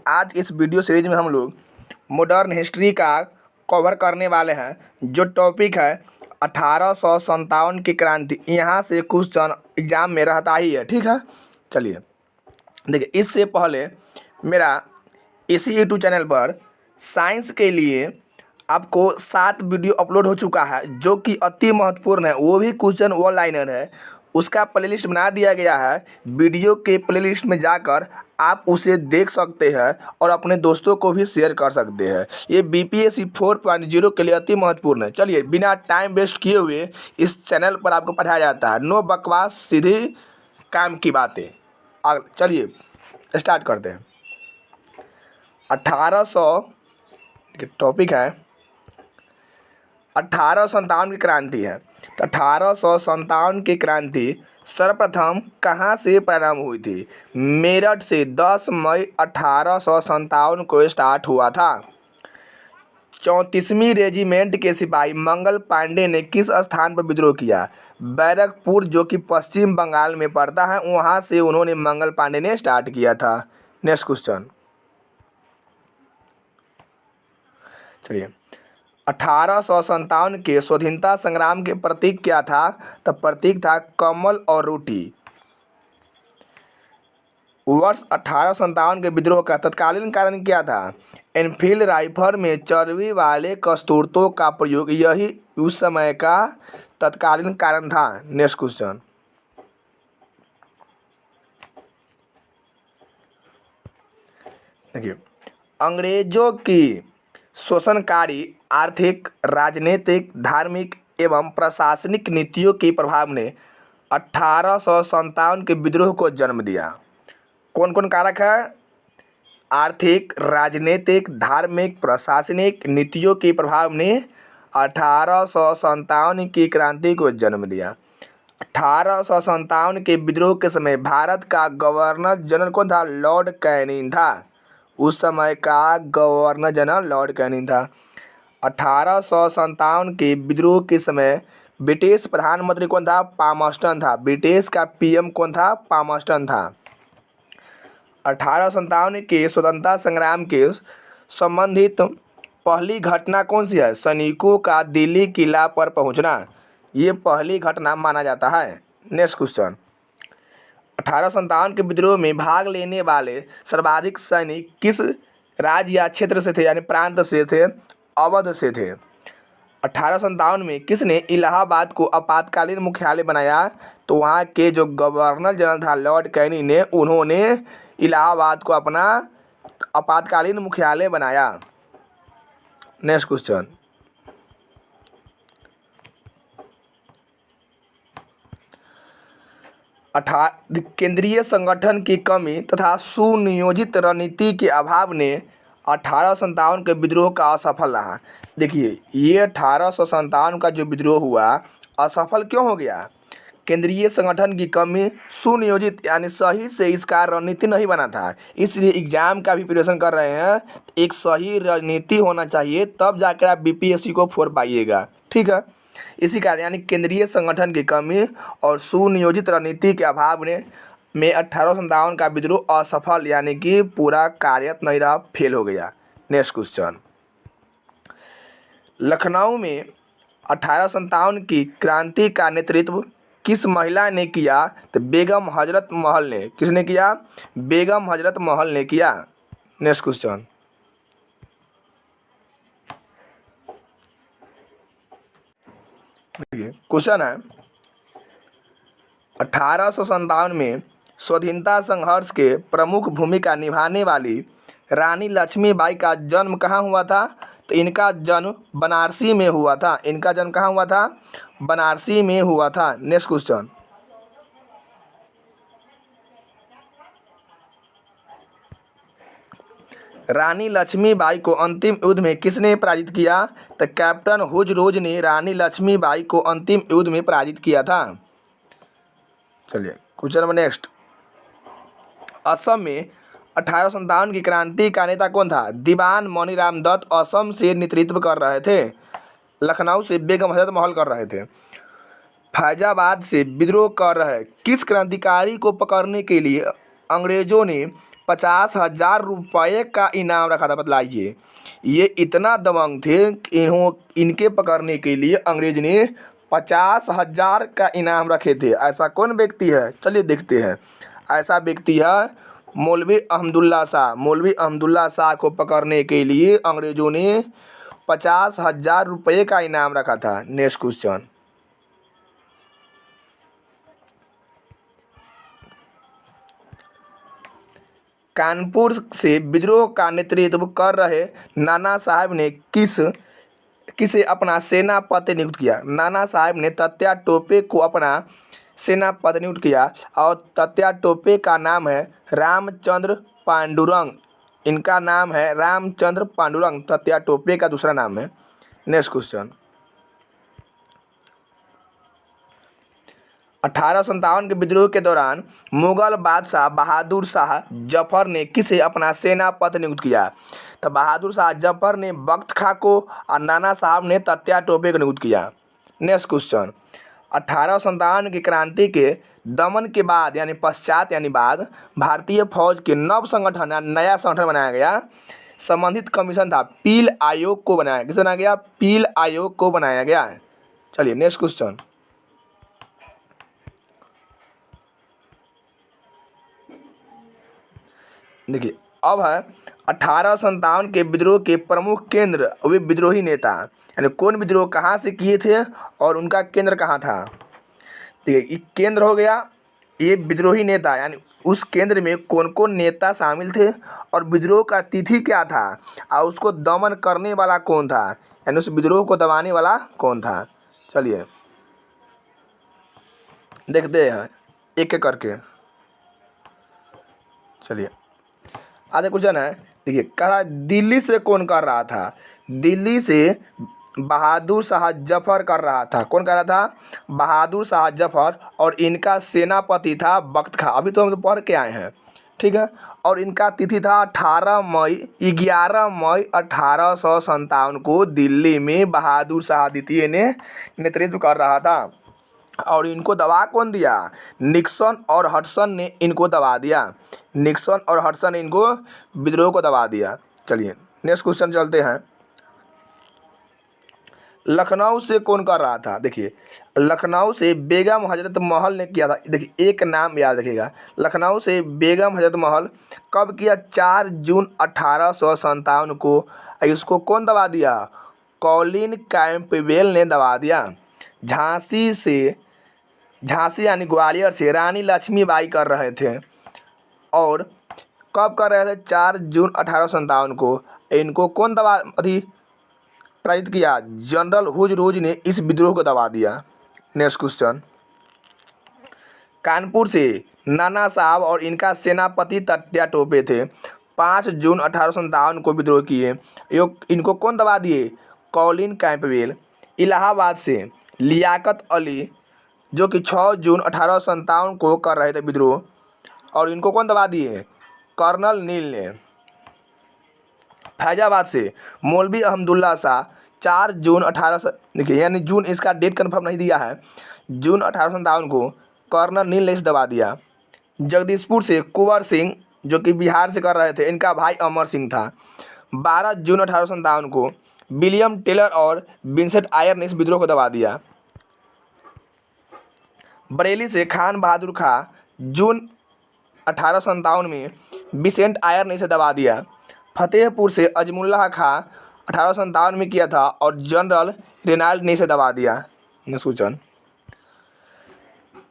आज इस video series में हम लोग मॉडर्न हिस्ट्री का कवर करने वाले हैं, जो टॉपिक है 1857 की क्रांति। यहाँ से क्वेश्चन एग्जाम में रहता ही है, ठीक है। चलिए देखिए, इससे पहले मेरा इसी यूट्यूब चैनल पर साइंस के लिए आपको 7 वीडियो अपलोड हो चुका है, जो कि अति महत्वपूर्ण है। वो भी क्वेश्चन वन लाइनर है, उसका प्लेलिस्ट बना दिया गया है। वीडियो के प्लेलिस्ट में जाकर आप उसे देख सकते हैं और अपने दोस्तों को भी शेयर कर सकते हैं। ये BPSC 4.0 के लिए अति महत्वपूर्ण है। चलिए बिना टाइम वेस्ट किए हुए इस चैनल पर आपको पढ़ाया जाता है, नो बकवास, सीधी काम की बातें। चलिए स्टार्ट करते हैं। 1800 टॉपिक है 1857 की क्रांति है। तो 1857 की क्रांति सर्वप्रथम कहाँ से प्रारंभ हुई थी? मेरठ से 10 मई 1857 को स्टार्ट हुआ था। 34वीं रेजिमेंट के सिपाही मंगल पांडे ने किस स्थान पर विद्रोह किया? बैरकपुर, जो कि पश्चिम बंगाल में पड़ता है, वहाँ से उन्होंने मंगल पांडे ने स्टार्ट किया था। Next question. चलिए 1857 के स्वाधीनता संग्राम के प्रतीक क्या था? तो प्रतीक था कमल और रोटी। वर्ष 1857 के विद्रोह का तत्कालीन कारण क्या था? एनफील्ड राइफल में चर्बी वाले कस्तूरतों का प्रयोग, यही उस समय का तत्कालीन कारण था। Next question. देखिए, अंग्रेजों की शोषणकारी आर्थिक, राजनीतिक, धार्मिक एवं प्रशासनिक नीतियों के प्रभाव ने 1857 के विद्रोह को जन्म दिया। कौन कौन कारक है? आर्थिक, राजनीतिक, धार्मिक, प्रशासनिक नीतियों के प्रभाव ने 1857 की क्रांति को जन्म दिया। 1857 के विद्रोह के समय भारत का गवर्नर जनरल कौन था? लॉर्ड कैनिंग था। उस समय का गवर्नर जनरल लॉर्ड कैनिंग था। 1857 के विद्रोह के समय ब्रिटिश प्रधानमंत्री कौन था? पामस्टन था। ब्रिटिश का PM कौन था? पामस्टन था। 1857 के स्वतंत्रता संग्राम के संबंधित पहली घटना कौन सी है? सैनिकों का दिल्ली किला पर पहुंचना, ये पहली घटना माना जाता है। Next question. 1857 के विद्रोह में भाग लेने वाले सर्वाधिक सैनिक किस राज्य या क्षेत्र से थे, यानी प्रांत से थे? अवध से थे। 1857 में किसने इलाहाबाद को आपातकालीन मुख्यालय बनाया? तो वहाँ के जो गवर्नर जनरल था लॉर्ड कैनिंग ने, उन्होंने इलाहाबाद को अपना आपातकालीन मुख्यालय बनाया। Next question. केंद्रीय संगठन की कमी तथा सुनियोजित रणनीति के अभाव ने 1857 के विद्रोह का असफल रहा। देखिए, ये 1857 का जो विद्रोह हुआ असफल क्यों हो गया? केंद्रीय संगठन की कमी, सुनियोजित यानी सही से इसका रणनीति नहीं बना था। इसलिए एग्जाम का भी प्रिपरेशन कर रहे हैं, एक सही रणनीति होना चाहिए, तब जाकर आप BPSC को 4 पाइएगा, ठीक है। इसी कारण यानी केंद्रीय संगठन की कमी और सुनियोजित रणनीति के अभाव ने में 1857 का विद्रोह असफल यानी कि पूरा कार्यरत नहीं रहा, फेल हो गया। Next question. लखनऊ में 1857 की क्रांति का नेतृत्व किस महिला ने किया? तो बेगम हजरत महल ने। किसने किया? बेगम हजरत महल ने किया। Next question. क्वेश्चन है 1857 में स्वाधीनता संघर्ष के प्रमुख भूमिका निभाने वाली रानी लक्ष्मीबाई का जन्म कहाँ हुआ था? तो इनका जन्म बनारसी में हुआ था। इनका जन्म कहाँ हुआ था? बनारसी में हुआ था। Next question. रानी लक्ष्मीबाई को अंतिम युद्ध में किसने पराजित किया? तो कैप्टन हुज रोज ने रानी लक्ष्मीबाई को अंतिम युद्ध में पराजित किया था। चलिए क्वेश्चन नंबर नेक्स्ट। असम में 1857 की क्रांति का नेता कौन था? दीवान मणिराम दत्त असम से नेतृत्व कर रहे थे। लखनऊ से बेगम हजरत महल कर रहे थे। फैजाबाद से विद्रोह कर रहे किस क्रांतिकारी को पकड़ने के लिए अंग्रेजों ने 50,000 रुपये का इनाम रखा था। बतलाइए, ये इतना दबंग थे कि इनके पकड़ने के लिए अंग्रेज ने 50,000 का इनाम रखे थे। ऐसा कौन व्यक्ति है, चलिए देखते हैं। ऐसा व्यक्ति है मौलवी अहमदुल्ला शाह। मौलवी अहमदुल्ला शाह को पकड़ने के लिए अंग्रेजों ने 50,000 रुपये का इनाम रखा था। नेक्स्ट क्वेश्चन, कानपुर से विद्रोह का नेतृत्व कर रहे नाना साहब ने किसे अपना सेनापति नियुक्त किया। नाना साहब ने तात्या टोपे को अपना सेनापति नियुक्त किया और तात्या टोपे का नाम है रामचंद्र पांडुरंग। इनका नाम है रामचंद्र पांडुरंग, तात्या टोपे का दूसरा नाम है। नेक्स्ट क्वेश्चन, 1857 के विद्रोह के दौरान मुगल बादशाह बहादुर शाह जफर ने किसे अपना सेनापति नियुक्त किया। तो बहादुर शाह जफर ने बख्त खां को और नाना साहब ने तात्या टोपे को नियुक्त किया। नेक्स्ट क्वेश्चन, 1857 की क्रांति के दमन के बाद यानी पश्चात यानी बाद भारतीय फौज के नव संगठन या नया संगठन बनाया गया। संबंधित कमीशन था पील आयोग को बनाया, किसे बनाया गया, पील आयोग को बनाया गया है। चलिए नेक्स्ट क्वेश्चन, देखिए अब है 1857 के विद्रोह के प्रमुख केंद्र वे विद्रोही नेता, यानी कौन विद्रोह कहाँ से किए थे और उनका केंद्र कहाँ था। देखिए ये केंद्र हो गया, ये विद्रोही नेता यानी उस केंद्र में कौन कौन नेता शामिल थे और विद्रोह का तिथि क्या था और उसको दमन करने वाला कौन था, यानी उस विद्रोह को दबाने वाला कौन था। चलिए देखते हैं एक एक करके। चलिए आगे क्वेश्चन है, देखिए कह रहा है दिल्ली से कौन कर रहा था। दिल्ली से बहादुर शाह जफर कर रहा था। कौन कर रहा था, बहादुर शाह जफर, और इनका सेनापति था बख्त खां। अभी तो हम तो पढ़ के आए हैं, ठीक है। और इनका तिथि था 11 मई 1857 को दिल्ली में बहादुर शाह द्वितीय ने नेतृत्व कर रहा था। और इनको दबा कौन दिया, निक्सन और हडसन ने इनको दबा दिया। निक्सन और हडसन ने इनको विद्रोह को दबा दिया। चलिए नेक्स्ट क्वेश्चन चलते हैं, लखनऊ से कौन कर रहा था। देखिए लखनऊ से बेगम हजरत महल ने किया था। देखिए एक नाम याद रखिएगा, लखनऊ से बेगम हजरत महल कब किया, 4 जून 1857 को। इसको कौन दबा दिया, कॉलिन कैंपबेल ने दबा दिया। झांसी यानी ग्वालियर से रानी लक्ष्मीबाई कर रहे थे और कब कर रहे थे, 4 जून 1857 को। इनको कौन दबा पराजित किया, जनरल हुज ने इस विद्रोह को दबा दिया। नेक्स्ट क्वेश्चन, कानपुर से नाना साहब और इनका सेनापति तात्या टोपे थे। 5 जून 1857 को विद्रोह किए। इनको कौन दबा दिए, कॉलिन कैंपबेल। इलाहाबाद से लियाकत अली जो कि 6 जून 1857 को कर रहे थे विद्रोह, और इनको कौन दबा दिए, कर्नल नील ने। फैजाबाद से मौलवी अहमदुल्ला शाह 4 जून 1800, देखिए यानी जून, इसका डेट कन्फर्म नहीं दिया है, जून 1857 को कर्नल नील ने इसे दबा दिया। जगदीशपुर से कुंवर सिंह जो कि बिहार से कर रहे थे, इनका भाई अमर सिंह था। 12 जून 1857 को विलियम टेलर और विंसेंट आयर ने इस विद्रोह को दबा दिया। बरेली से खान बहादुर खां जून 1857 में विंसेंट आयर ने इसे दबा दिया। फतेहपुर से अजमुल्लाह खां 1857 में किया था और जनरल रेनाल्ड ने इसे दबा दिया। सूचन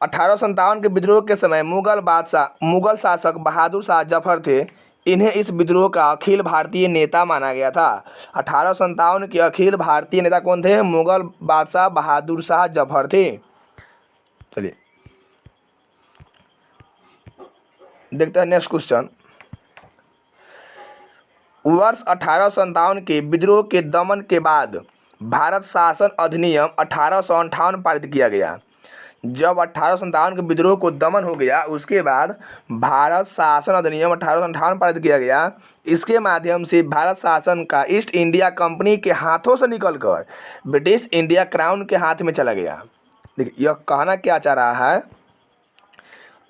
1857 के विद्रोह के समय मुगल शासक बहादुर शाह जफर थे। इन्हें इस विद्रोह का अखिल भारतीय नेता माना गया था। 1857 के अखिल भारतीय नेता कौन थे, मुगल बादशाह बहादुर शाह जफर थे। चलिए देखते हैं नेक्स्ट क्वेश्चन, वर्ष 1857 के विद्रोह के दमन के बाद भारत शासन अधिनियम 1858 पारित किया गया। जब 1857 के विद्रोह को दमन हो गया उसके बाद भारत शासन अधिनियम 1858 पारित किया गया। इसके माध्यम से भारत शासन का ईस्ट इंडिया कंपनी के हाथों से निकलकर ब्रिटिश इंडिया क्राउन के हाथ में चला गया। देखिए यह कहना क्या चाह रहा है,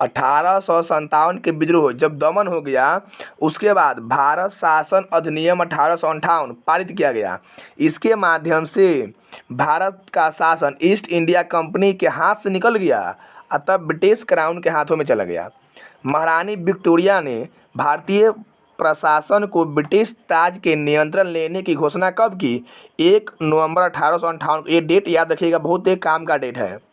1857 के विद्रोह जब दमन हो गया, उसके बाद भारत शासन अधिनियम 1858 पारित किया गया। इसके माध्यम से भारत का शासन ईस्ट इंडिया कंपनी के हाथ से निकल गया, अतः ब्रिटिश क्राउन के हाथों में चला गया। महारानी विक्टोरिया ने भारतीय प्रशासन को ब्रिटिश ताज के नियंत्रण लेने की घोषणा कब की? 1 नवंबर 1858। ये डेट याद रखिएगा, बहुत एक काम का डेट है।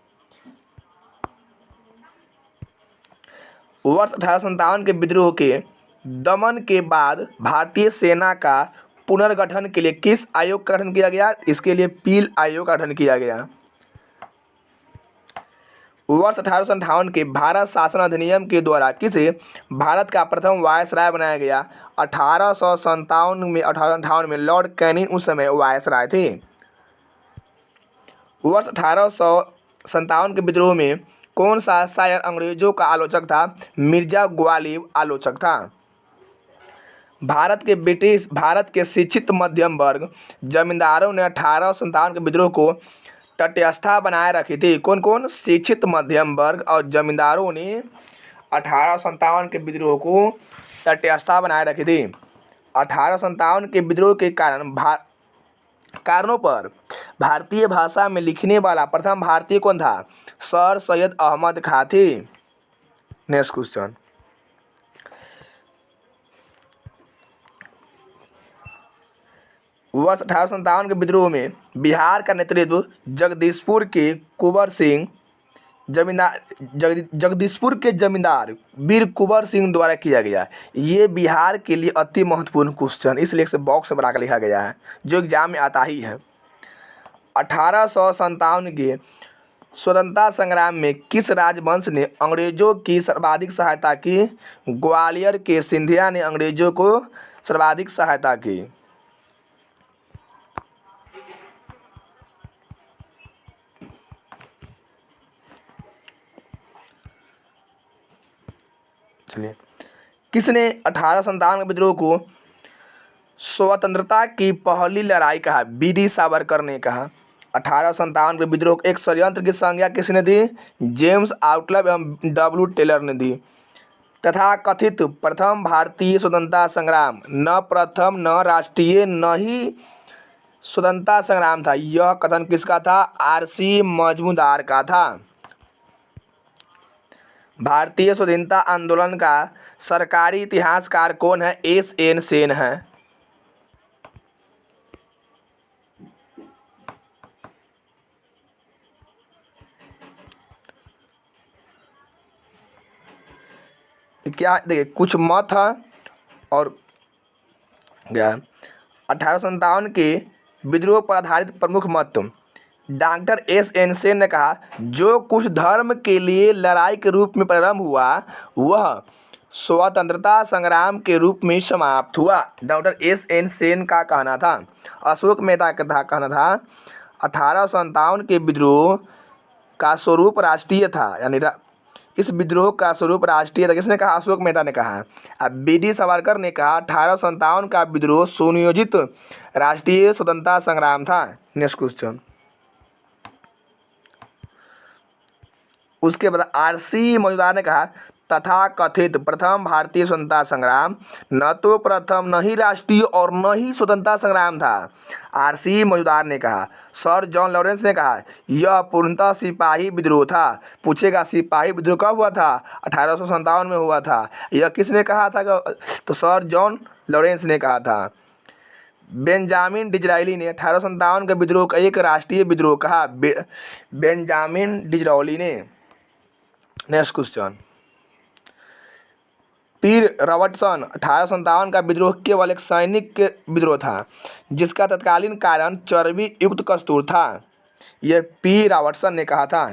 वर्ष 1857 के विद्रोह के दमन के बाद भारतीय सेना का पुनर्गठन के लिए किस आयोग का गठन किया गया? इसके लिए पील आयोग का गठन किया गया। वर्ष 1858 के भारत शासन अधिनियम के द्वारा किसे भारत का प्रथम वायसराय बनाया गया? 1857 में लॉर्ड कैनिंग उस समय वायसराय थे। वर्ष 1857 के विद्रोह में कौन सा शायर अंग्रेजों का आलोचक था? मिर्जा ग्वालिब आलोचक था। भारत के शिक्षित मध्यम वर्ग जमींदारों ने 1857 के विद्रोह को तटस्थता बनाए रखी थी। कौन कौन? शिक्षित मध्यम वर्ग और जमींदारों ने 1857 के विद्रोह को तटस्थता बनाए रखी थी। 1857 के विद्रोह के कारणों पर भारतीय भाषा में लिखने वाला प्रथम भारतीय कौन था? सर सैयद अहमद खां थे। नेक्स्ट क्वेश्चन, वर्ष 1857 के विद्रोह में बिहार का नेतृत्व जगदीशपुर के जमींदार वीर कुंवर सिंह द्वारा किया गया। ये बिहार के लिए अति महत्वपूर्ण क्वेश्चन, इसलिए इसे बॉक्स में बनाकर लिखा गया है, जो एग्जाम में आता ही है। 1857 के स्वतंत्रता संग्राम में किस राजवंश ने अंग्रेजों की सर्वाधिक सहायता की? ग्वालियर के सिंधिया ने अंग्रेजों को सर्वाधिक सहायता की। चलिए, किसने 1857 के विद्रोह को स्वतंत्रता की पहली लड़ाई कहा? बीडी सावरकर ने कहा। 1857 के विद्रोह एक षड्यंत्र की संज्ञा किसने दी? जेम्स आउटलब एवं डब्ल्यू टेलर ने दी। तथा कथित प्रथम भारतीय स्वतंत्रता संग्राम न प्रथम न राष्ट्रीय न ही स्वतंत्रता संग्राम था, यह कथन किसका था? आरसी मजूमदार का था। भारतीय स्वतंत्रता आंदोलन का सरकारी इतिहासकार कौन है? एस.एन. सेन है। क्या देखिए, कुछ मत है और क्या 1857 के विद्रोह पर आधारित प्रमुख मत। Doctor SN. सेन ने कहा, जो कुछ धर्म के लिए लड़ाई के रूप में प्रारंभ हुआ वह स्वतंत्रता संग्राम के रूप में समाप्त हुआ। Doctor SN. सेन का कहना था। अशोक मेहता का कहना था 1857 के विद्रोह का स्वरूप राष्ट्रीय था, यानी इस विद्रोह का स्वरूप राष्ट्रीय था। किसने कहा? अशोक मेहता ने कहा। अब बी.डी. सावरकर ने कहा 1857 का विद्रोह सुनियोजित राष्ट्रीय स्वतंत्रता संग्राम था। नेक्स्ट क्वेश्चन, उसके बाद आरसी मजूमदार ने कहा तथा कथित प्रथम भारतीय स्वतंत्रता संग्राम न तो प्रथम न ही राष्ट्रीय और न ही स्वतंत्रता संग्राम था। आरसी मजूमदार ने कहा। सर जॉन लॉरेंस ने कहा यह पूर्णतः सिपाही विद्रोह था। पूछेगा सिपाही विद्रोह कब हुआ था? 1857 में हुआ था। यह किसने कहा था? तो सर जॉन लॉरेंस ने कहा था। बेंजामिन डिज़रायली ने 1857 के विद्रोह का एक राष्ट्रीय विद्रोह कहा। बेंजामिन डिज़रायली ने। नेक्स्ट क्वेश्चन, पीर रॉबर्टसन 1857 का विद्रोह केवल एक सैनिक विद्रोह था जिसका तत्कालीन कारण चर्बी युक्त कस्तूर था। यह पी रॉबर्टसन ने कहा था।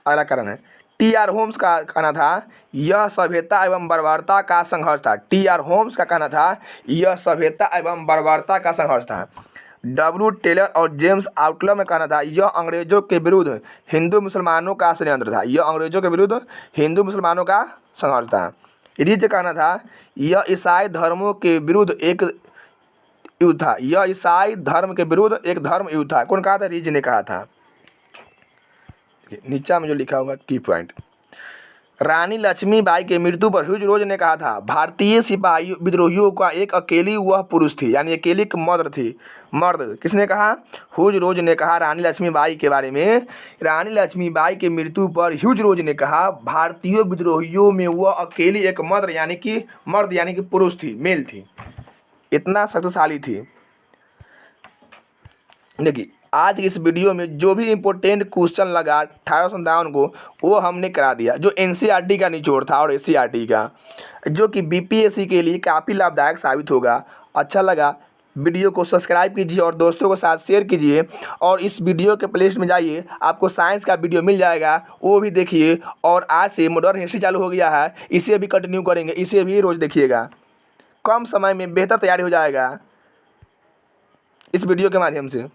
अगला कारण है टी.आर. होम्स का कहना था यह सभ्यता एवं बर्बरता का संघर्ष था। टी.आर. होम्स का कहना था यह सभ्यता एवं बर्बरता का संघर्ष था। डब्ल्यू टेलर और जेम्स आउटलर में कहना था यह अंग्रेजों के विरुद्ध हिंदू मुसलमानों का षड्यंत्र था। यह अंग्रेजों के विरुद्ध हिंदू मुसलमानों का संघर्ष था। रिज कहना था यह ईसाई धर्मों के विरुद्ध एक युद्ध था। यह ईसाई धर्म के विरुद्ध एक धर्म युद्ध था। कौन कहा था? रिज ने कहा था। नीचा में जो लिखा हुआ की पॉइंट, रानी लक्ष्मीबाई की मृत्यु पर ह्यूज रोज ने कहा था भारतीय सिपाही विद्रोहियों का एक अकेली वह पुरुष थी, यानी अकेली एक मर्द थी। मर्द किसने कहा? ह्यूज रोज ने कहा रानी लक्ष्मीबाई के बारे में। रानी लक्ष्मीबाई की मृत्यु पर ह्यूज रोज ने कहा भारतीय विद्रोहियों में वह अकेली एक मर्द यानी कि पुरुष थी, मेल थी, इतना शक्तिशाली थी। देखिए आज की इस वीडियो में जो भी इम्पोर्टेंट क्वेश्चन लगा 1857 को वो हमने करा दिया, जो एनसीईआरटी का निचोड़ था और एससीईआरटी का, जो कि बीपीएससी के लिए काफ़ी लाभदायक साबित होगा। अच्छा लगा वीडियो को सब्सक्राइब कीजिए और दोस्तों के साथ शेयर कीजिए, और इस वीडियो के प्लेलिस्ट में जाइए, आपको साइंस का वीडियो मिल जाएगा, वो भी देखिए। और आज से मॉडर्न हिस्ट्री चालू हो गया है, इसे भी कंटिन्यू करेंगे, इसे भी रोज़ देखिएगा, कम समय में बेहतर तैयारी हो जाएगा इस वीडियो के माध्यम से।